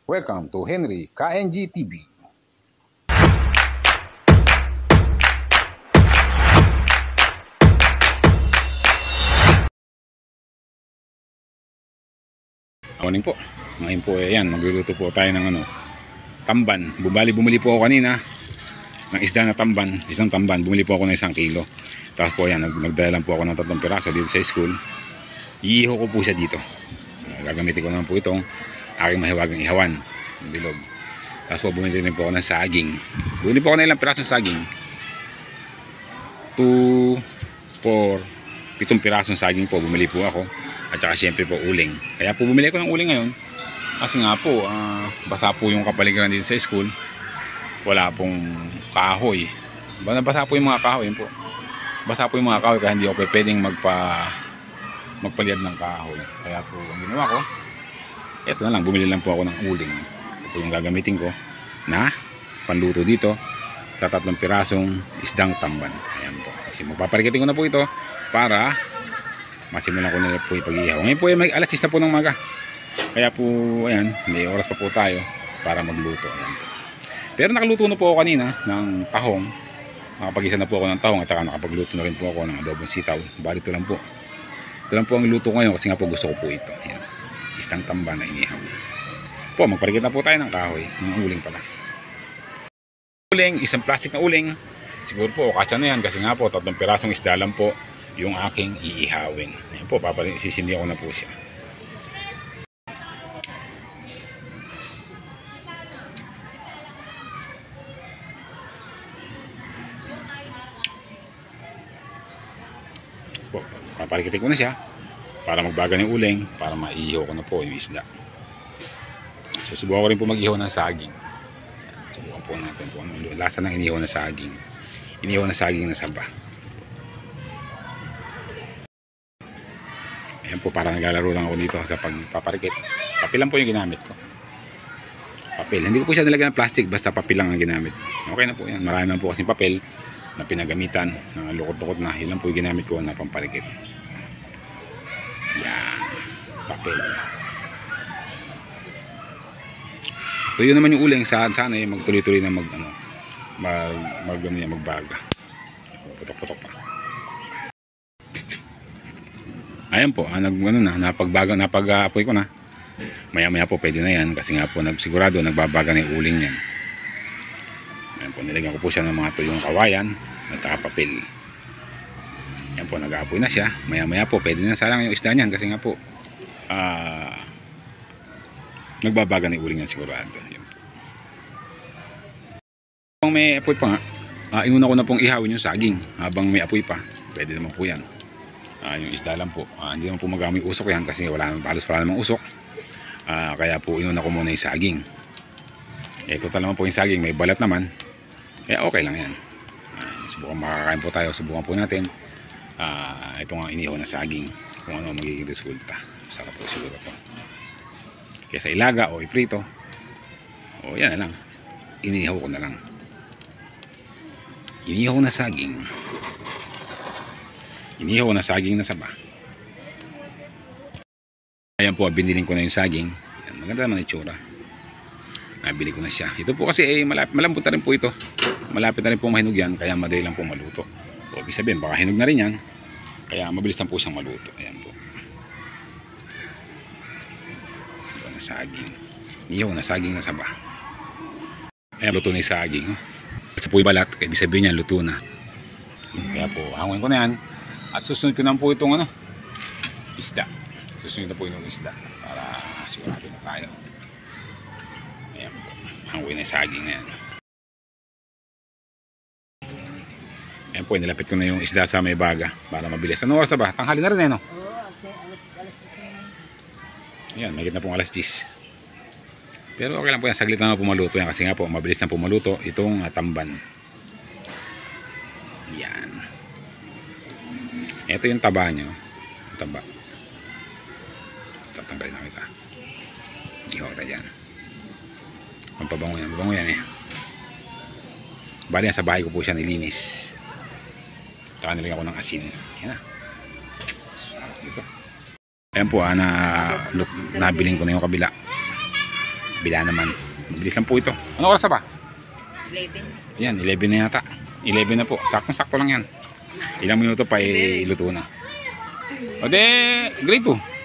Welcome to Henry KNG TV. Morning po. Ngayon po ayan, magluluto po tayo ng tamban. Bumili po ako kanina ng isda na tamban, isang tamban. Bumili po ako ng 1 kilo. Tapos po ayan, nagdala lang po ako ng 3 piraso dito sa school. Iiho ko po siya dito. Gagamitin ko naman po itong aking mahiwagang ihawan, bilog. Tapos po bumili rin po ako ng saging. Bumili po ako ng ilang pirasong saging. 2, 4, 7 pirasong saging po bumili po ako. At saka siyempre po uling. Kaya po bumili ko ng uling ngayon. Kasi nga po, basa po yung kapaligiran dito sa school. Wala pong kahoy. Basa po yung mga kahoy. Yun po. Basa po yung mga kahoy kaya hindi ako pwedeng magpaliad ng kahoy. Kaya po ang ginawa ko, eto na lang, bumili lang po ako ng uling. Ito po yung gagamitin ko na panluto dito sa 3 pirasong isdang tamban. Ayan po. Kasi magpaparikitin ko na po ito para masimulan ko na po yung pag-iihaw. Ngayon po ay may alas 6 na po ng umaga. Kaya po, ayan, may oras pa po tayo para magluto. Ayan po. Pero nakaluto na po ako kanina ng tahong. Nakapag-isa na po ako ng tahong at saka nakapagluto na rin po ako ng adobong sitaw. Bali ito lang po. Ito lang po ang luto ko ngayon kasi nga po gusto ko po ito. Ayan. Isdang tamban na inihaw. Po, magparikit na po tayo ng kahoy. Ng uling pala. Uling, isang plastic na uling. Siguro po, kasya na yan kasi nga po, 3 pirasong isda lang po yung aking iihawin. Ayan po, sisindi ako na po siya. Po, papalikitin ko na siya para magbaga ng uling, para maiihaw ko na po yung isda. Susubukan ko rin po mag-ihaw ng saging. Ayan, subukan po natin po ano lasa ng inihaw na saging. Inihaw na saging na saba. Ayan po, parang naglalaro lang ako dito sa pagpaparikit. Papel lang po yung ginamit ko. Papel. Hindi ko po siya nilagyan ng plastic, basta papel lang ang ginamit. Okay na po yan. Marami naman po kasing papel na pinagamitan, na lukot-lukot na. Yun lang po yung ginamit ko na pamparikit. Yan. Papel. Tuyo naman yung uling. Sana yung magtuloy-tuloy na magbaga. Putok-putok pa. Ayan po, napag-apoy ko na. Maya-maya po pwede na yan kasi nga po sigurado nagbabaga na yung uling yan. Ayan po, nilagyan ko po siya ng mga tuyong kawayan at papel. Ayan po, nag-aapoy na siya. Maya-maya po pwede na salang yung isda niyan kasi nga po nagbabaga na yung uling yan sigurado. Ayan po. Kung may apoy pa nga, inuna ko na pong ihawin yung saging habang may apoy pa. Pwede naman po yan. Yung isda lang po, hindi naman po magamoy usok yan kasi halos wala namang usok. Kaya po inuna ko muna yung saging. Total naman po yung saging, may balat naman. Kaya okay lang yan. Subukan makakain po tayo, subukan po natin ito nga inihaw na saging, kung ano magiging resulta. Sarap po siguro po. Kaya sa ilaga o iprito, o yan na lang, inihaw ko na lang. Inihaw na saging. Inihaw na saging na saba. Ayan po, binilin ko na yung saging. Ayan, maganda naman itsura. Nabili ko na siya. Ito po kasi malambot na rin po ito. Malapit na rin po mahinog yan, kaya madali lang po maluto. O, ibig sabihin, baka hinog na rin yan. Kaya mabilis lang po siyang maluto. Ayan po. Inihaw na saging. Inihaw na saging na saba. Ayan, luto na yung saging. Kasi po yung balat, kaya ibig sabihin yan, luto na. Kaya po, hangin ko na yan. At susunod ko na po itong isda. Susunod na po yung isda para sigurado na tayo. Ayan po. Hangoy na yung saging na yan. Ayan po, nilapit ko na yung isda sa may baga para mabilis. Anong oras na ba? Tanghali na rin no? Ayan, may na pong alas 10. Pero okay lang po yan. Saglit na pumaluto yan kasi nga po mabilis na pumaluto itong tamban. Yan. Ito yung taba nyo. Taba. Tatanggalin na kita. Ihaw kita dyan. Pampabango yan. Mabango yan eh. Bali yan sa bahay ko po siya nilinis. Taka nilagyan ko ng asin. Yan na. Ito. Ayan po, nabiling ko na yung kabila. Bila naman. Mabilis lang po ito. Ano oras na ba? 11. Yan, 11 na yata. 11 na po. Saktong-sakto lang yan. Ilang minuto pa luto na. O de, grade 2.